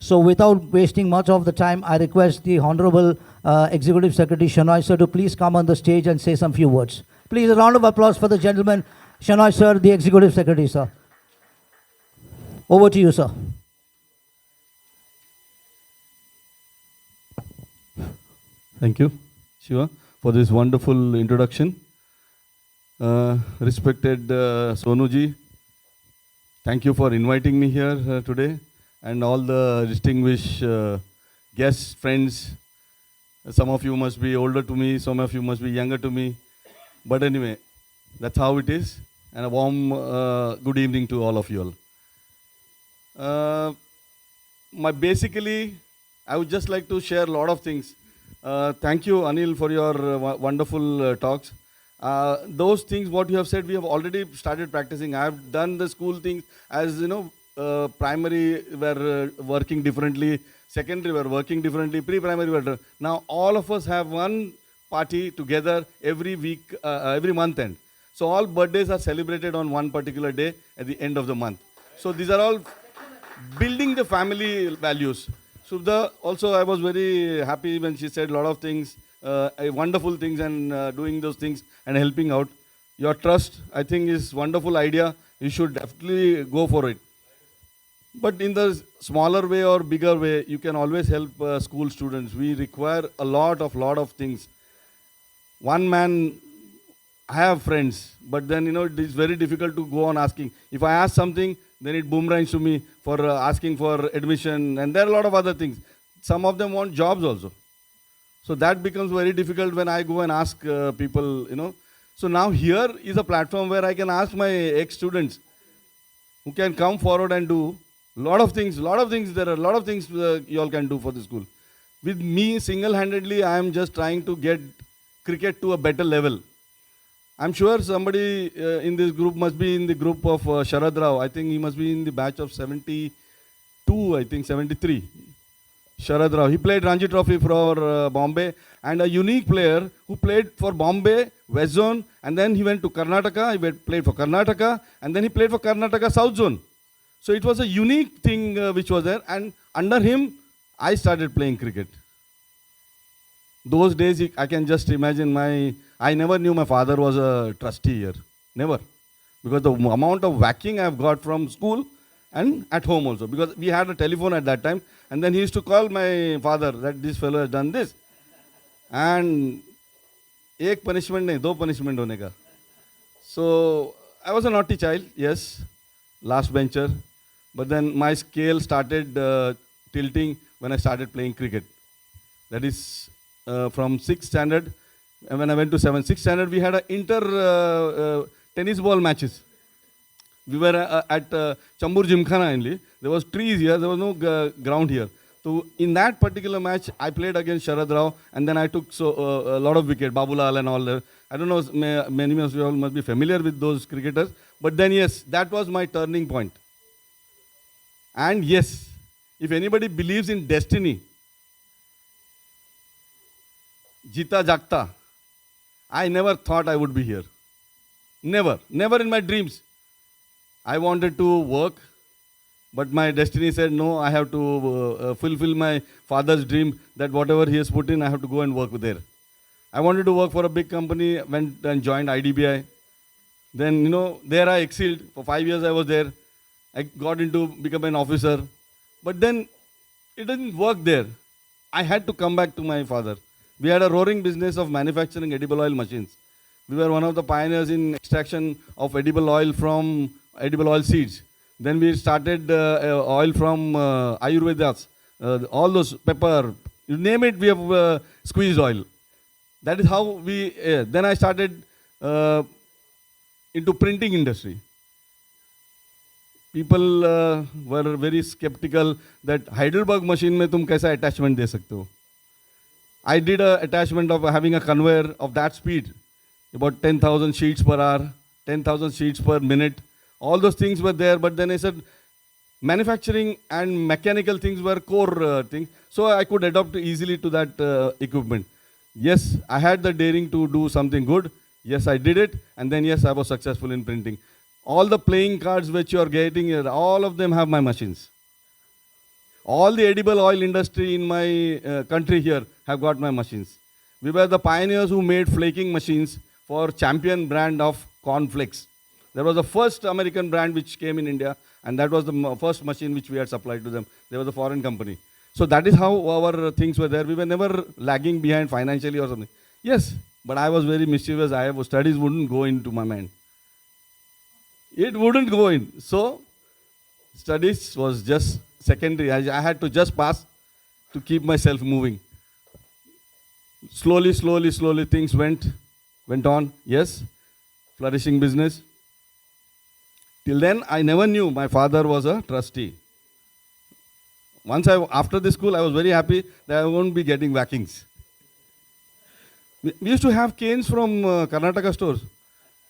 So without wasting much of the time, I request the Honorable Executive Secretary Shenoy sir to please come on the stage and say some few words. Please, a round of applause for the gentleman, Shenoy sir, the Executive Secretary, sir. Over to you, sir. Thank you, Shiva, for this wonderful introduction. Respected Sonuji, thank you for inviting me here today, and all the distinguished guests, friends. Some of you must be older to me, some of you must be younger to me. But anyway, that's how it is. And a warm good evening to all of you all. Basically, I would just like to share a lot of things. Thank you, Anil, for your wonderful talks. Those things, what you have said, we have already started practicing. I have done the school things as, primary were working differently, secondary were working differently, pre-primary were. Now all of us have one party together every week, every month end. So all birthdays are celebrated on one particular day at the end of the month. So these are all building the family values. Subha, also I was very happy when she said a lot of things, wonderful things, and doing those things and helping out. Your trust, I think, is wonderful idea. You should definitely go for it. But in the smaller way or bigger way, you can always help school students. We require a lot of things. One man, I have friends, but then, it is very difficult to go on asking. If I ask something, then it boomerangs to me for asking for admission, and there are a lot of other things. Some of them want jobs also. So that becomes very difficult when I go and ask people, So now here is a platform where I can ask my ex-students who can come forward and do a lot of things. There are a lot of things you all can do for the school. With me, single-handedly, I am just trying to get cricket to a better level. I'm sure somebody in this group must be in the group of Sharad Rao. I think he must be in the batch of 72, I think 73. Sharad Rao. He played Ranji Trophy for Bombay, and a unique player who played for Bombay, West Zone, and then he went to Karnataka. He played for Karnataka, and then he played for Karnataka South Zone. So it was a unique thing which was there, and under him, I started playing cricket. Those days, I can just imagine I never knew my father was a trustee here. Never. Because the amount of whacking I've got from school and at home also. Because we had a telephone at that time, and then he used to call my father that this fellow has done this. And एक punishment नहीं, दो punishment होने का. So I was a naughty child, yes, last bencher. But then my scale started tilting when I started playing cricket. That is from 6th standard. And when I went to 7th, 6th standard, we had inter tennis ball matches. We were at Chambur Gymkhana only. There was trees here, there was no ground here. So in that particular match, I played against Sharad Rao, and then I took a lot of wicket, Babulal and all that. I don't know, many of you all must be familiar with those cricketers. But then yes, that was my turning point. And yes, if anybody believes in destiny, Jita Jagta, I never thought I would be here. Never in my dreams. I wanted to work, but my destiny said, no, I have to fulfill my father's dream that whatever he has put in, I have to go and work there. I wanted to work for a big company, went and joined IDBI. Then, there I excelled. For 5 years I was there. I got into become an officer. But then it didn't work there. I had to come back to my father. We had a roaring business of manufacturing edible oil machines. We were one of the pioneers in extraction of edible oil from edible oil seeds. Then we started oil from Ayurvedas, all those pepper, you name it, we have squeezed oil. That is how we, then I started into printing industry. People were very skeptical that Heidelberg machine mein tum kaisa attachment de sakte ho. I did an attachment of having a conveyor of that speed, about 10,000 sheets per hour, 10,000 sheets per minute. All those things were there, but then I said manufacturing and mechanical things were core things. So I could adapt easily to that equipment. Yes, I had the daring to do something good. Yes, I did it. And then yes, I was successful in printing. All the playing cards which you are getting here, all of them have my machines. All the edible oil industry in my country here have got my machines. We were the pioneers who made flaking machines for Champion brand of cornflakes. That was the first American brand which came in India, and that was the first machine which we had supplied to them. They were the foreign company. So that is how our things were there. We were never lagging behind financially or something. Yes, but I was very mischievous. Studies wouldn't go into my mind. It wouldn't go in. So studies was just secondary. I had to just pass to keep myself moving. Slowly, things went on. Yes, flourishing business. Till then, I never knew my father was a trustee. After the school, I was very happy that I won't be getting whackings. We used to have canes from Karnataka stores.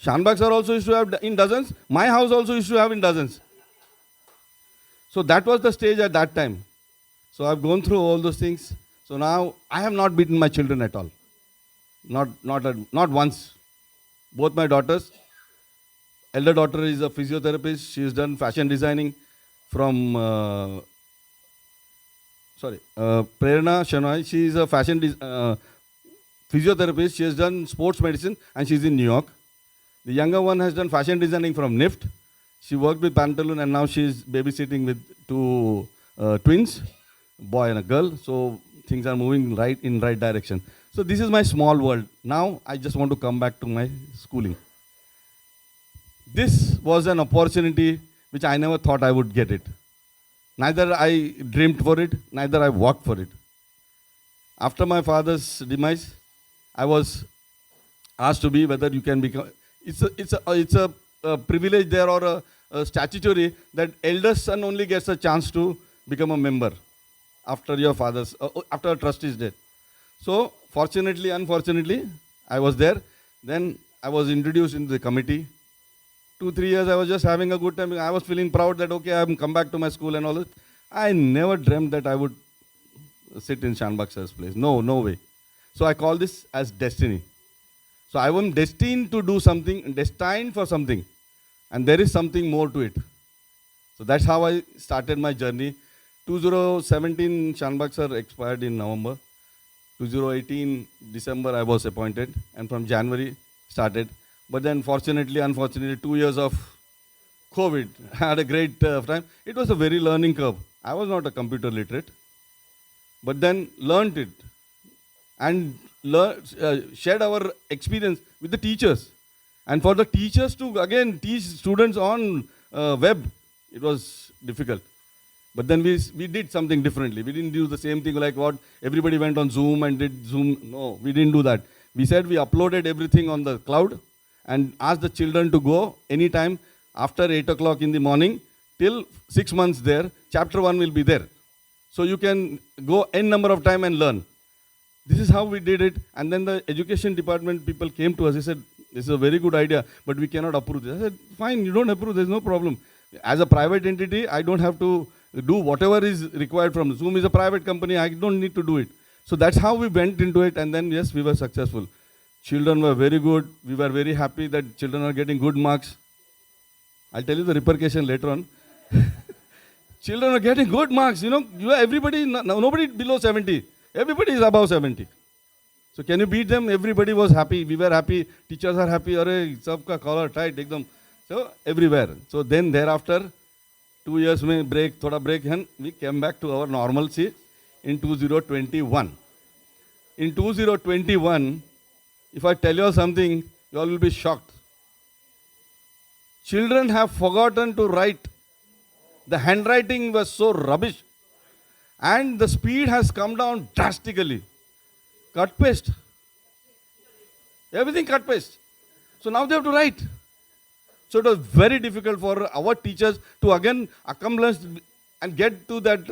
Shanbag sir also used to have in dozens. My house also used to have in dozens. So that was the stage at that time. So I've gone through all those things. So now I have not beaten my children at all. Not once. Both my daughters. Elder daughter is a physiotherapist. She has done fashion designing from Prerna Shenoy. She is a fashion physiotherapist. She has done sports medicine and she's in New York. The younger one has done fashion designing from NIFT. She worked with Pantaloon and now she is babysitting with two twins, a boy and a girl. So things are moving in right direction. So this is my small world. Now I just want to come back to my schooling. This was an opportunity which I never thought I would get it. Neither I dreamed for it, neither I worked for it. After my father's demise, I was asked to be whether you can become. It's a privilege there or a statutory that eldest son only gets a chance to become a member after your father's after a trustee's death. So fortunately, unfortunately, I was there. Then I was introduced into the committee. 2-3 years I was just having a good time. I was feeling proud that okay, I'm come back to my school and all that. I never dreamt that I would sit in Shanbag sir's place. No way. So I call this as destiny. So I am destined to do something, destined for something. And there is something more to it. So that's how I started my journey. 2017 Shanbag sir expired in November. 2018 December I was appointed. And from January started. But then fortunately, unfortunately, 2 years of COVID. I had a great time. It was a very learning curve. I was not a computer literate. But then learned it. And shared our experience with the teachers. And for the teachers to again teach students on web, it was difficult. But then we did something differently. We didn't do the same thing like what everybody went on Zoom and did Zoom. No, we didn't do that. We said we uploaded everything on the cloud and asked the children to go anytime after 8 o'clock in the morning till 6 months there. Chapter 1 will be there. So you can go n number of time and learn. This is how we did it. And then the education department people came to us. They said, this is a very good idea, but we cannot approve this. I said, fine, you don't approve, there's no problem. As a private entity, I don't have to do whatever is required from Zoom is a private company, I don't need to do it. So that's how we went into it, and then yes, we were successful. Children were very good. We were very happy that children are getting good marks. I'll tell you the repercussion later on. Children are getting good marks. You know, everybody, nobody below 70. Everybody is above 70. So can you beat them? Everybody was happy. We were happy. Teachers are happy. Arey, sabka collar tight, ekdam. So everywhere. So then thereafter, 2 years mein break, thoda break, and we came back to our normalcy in 2021. In 2021, if I tell you something, you all will be shocked. Children have forgotten to write. The handwriting was so rubbish. And the speed has come down drastically. Cut paste. Everything cut paste. So now they have to write. So it was very difficult for our teachers to again accomplish and get to that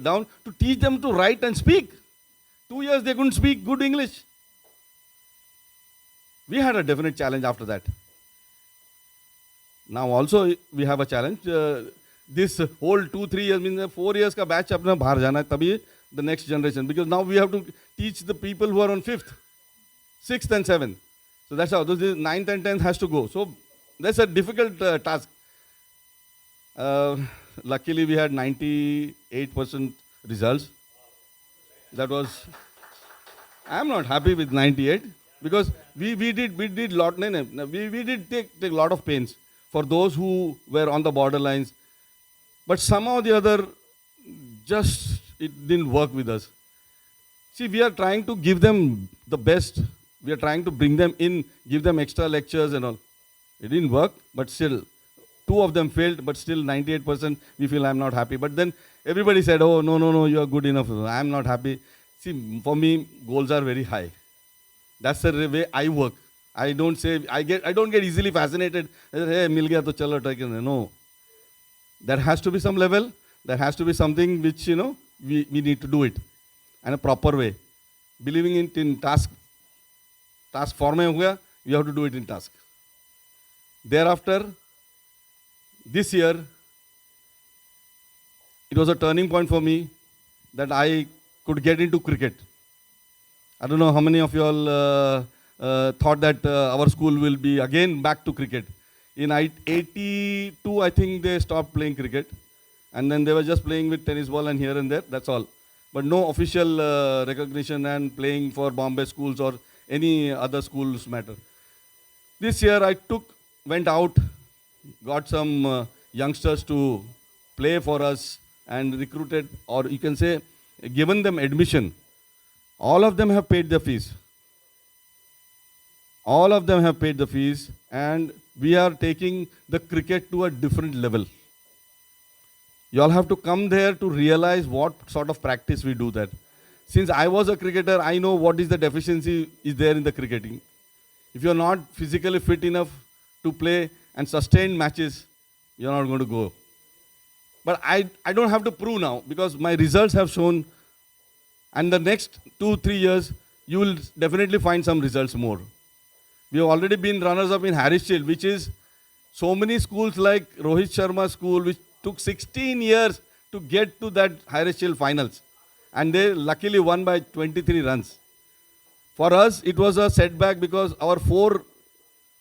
down, to teach them to write and speak. 2 years they couldn't speak good English. We had a definite challenge after that. Now also we have a challenge. This whole 2-3 years means 4 years ka batch apna bahar jana hai, tabhi the next generation. Because now we have to teach the people who are on 5th, 6th and 7th. So that's how, those 9th and 10th has to go. So that's a difficult task. luckily we had 98% results. That was, I'm not happy with 98 because we did lot, we did take a lot of pains for those who were on the borderlines. But somehow or the other, just it didn't work with us. See, we are trying to give them the best. We are trying to bring them in, give them extra lectures and all. It didn't work, but still, two of them failed, but still 98% we feel I'm not happy. But then everybody said, oh, no, you are good enough. I'm not happy. See, for me, goals are very high. That's the way I work. I don't get easily fascinated. Hey, mil gaya to chalo, try kar. No. There has to be some level. There has to be something which, we need to do it in a proper way. Believing it in task form mein ho gaya, we have to do it in task. Thereafter, this year, it was a turning point for me that I could get into cricket. I don't know how many of you all thought that our school will be again back to cricket. In 82, I think they stopped playing cricket. And then they were just playing with tennis ball and here and there, that's all. But no official recognition and playing for Bombay schools or any other schools matter. This year I went out, got some youngsters to play for us and recruited, or you can say, given them admission. All of them have paid their fees. All of them have paid the fees, and we are taking the cricket to a different level. You all have to come there to realize what sort of practice we do that. Since I was a cricketer, I know what is the deficiency is there in the cricketing. If you are not physically fit enough to play and sustain matches, you are not going to go. But I don't have to prove now because my results have shown, and the next 2-3 years, you will definitely find some results more. We have already been runners-up in Harris Shield, which is so many schools like Rohit Sharma School, which took 16 years to get to that Harris Shield finals. And they luckily won by 23 runs. For us, it was a setback because our 4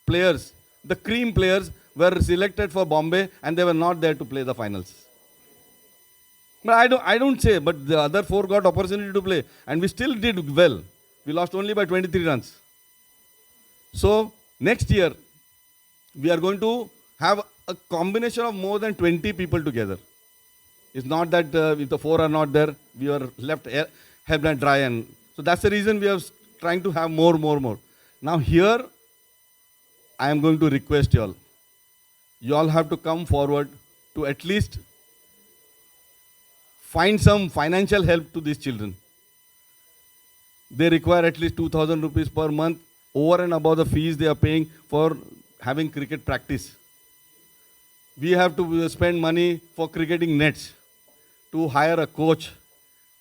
players, the cream players, were selected for Bombay and they were not there to play the finals. But I don't say, but the other 4 got opportunity to play and we still did well. We lost only by 23 runs. So next year, we are going to have a combination of more than 20 people together. It's not that if the 4 are not there, we are left held and dry. And so that's the reason we are trying to have more. Now here, I am going to request you all. You all have to come forward to at least find some financial help to these children. They require at least 2,000 rupees per month over and above the fees they are paying for having cricket practice. We have to spend money for cricketing nets, to hire a coach,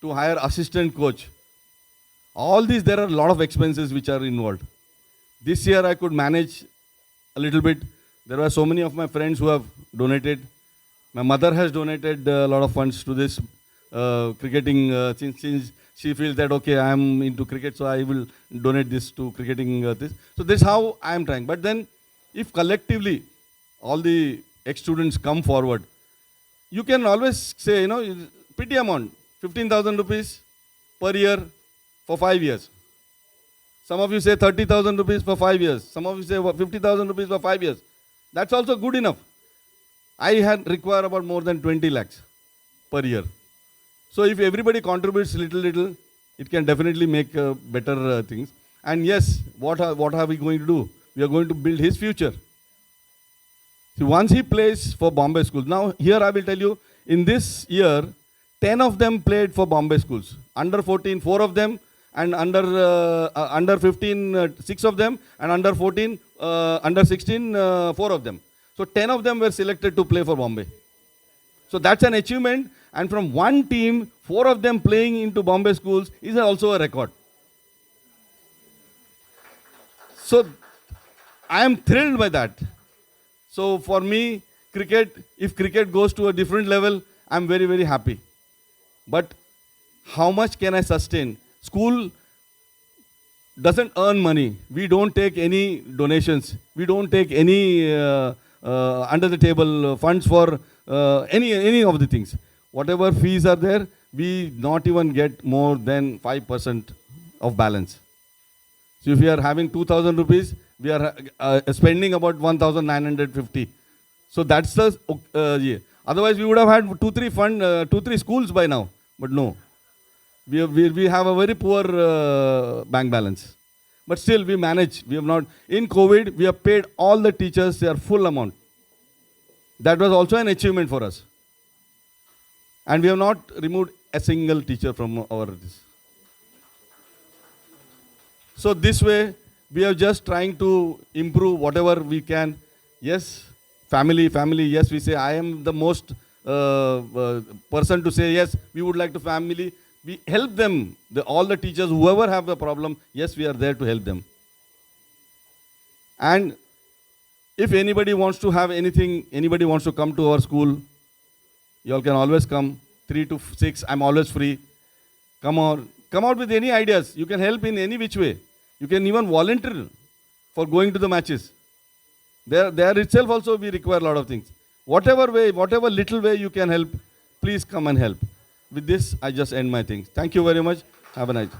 to hire assistant coach. All these, there are a lot of expenses which are involved. This year I could manage a little bit. There were so many of my friends who have donated. My mother has donated a lot of funds to this cricketing since she feels that, okay, I am into cricket, so I will donate this to cricketing this. So this is how I am trying. But then, if collectively all the ex-students come forward, you can always say, petty amount, 15,000 rupees per year for 5 years. Some of you say 30,000 rupees for 5 years. Some of you say 50,000 rupees for 5 years. That's also good enough. I had require about more than 20 lakhs per year. So if everybody contributes little, it can definitely make better things. And yes, what are we going to do? We are going to build his future. See, once he plays for Bombay schools, now here I will tell you, in this year, 10 of them played for Bombay schools. Under 14, 4 of them, and under 15, 6 of them, and under 14, under 16, 4 of them. So 10 of them were selected to play for Bombay. So that's an achievement, and from one team, 4 of them playing into Bombay schools is also a record. So I am thrilled by that. So for me, if cricket goes to a different level, I am very, very happy. But how much can I sustain? School doesn't earn money. We don't take any donations. We don't take any under the table funds for any of the things. Whatever fees are there, we not even get more than 5% of balance. So if we are having 2,000 rupees, we are spending about 1,950. So that's the yeah. Otherwise we would have had two, three schools by now. But no, we have a very poor bank balance. But still we manage. We have not, in COVID, we have paid all the teachers their full amount. That was also an achievement for us. And we have not removed a single teacher from our this. So this way, we are just trying to improve whatever we can. Yes, family, yes, we say, I am the most person to say, yes, we would like to family. We help them, all the teachers, whoever have a problem, yes, we are there to help them. And if anybody wants to have anything, anybody wants to come to our school, you all can always come, 3 to 6, I'm always free. Come out with any ideas. You can help in any which way. You can even volunteer for going to the matches. There itself also we require a lot of things. Whatever way, whatever little way you can help, please come and help. With this, I just end my things. Thank you very much. Have a nice day.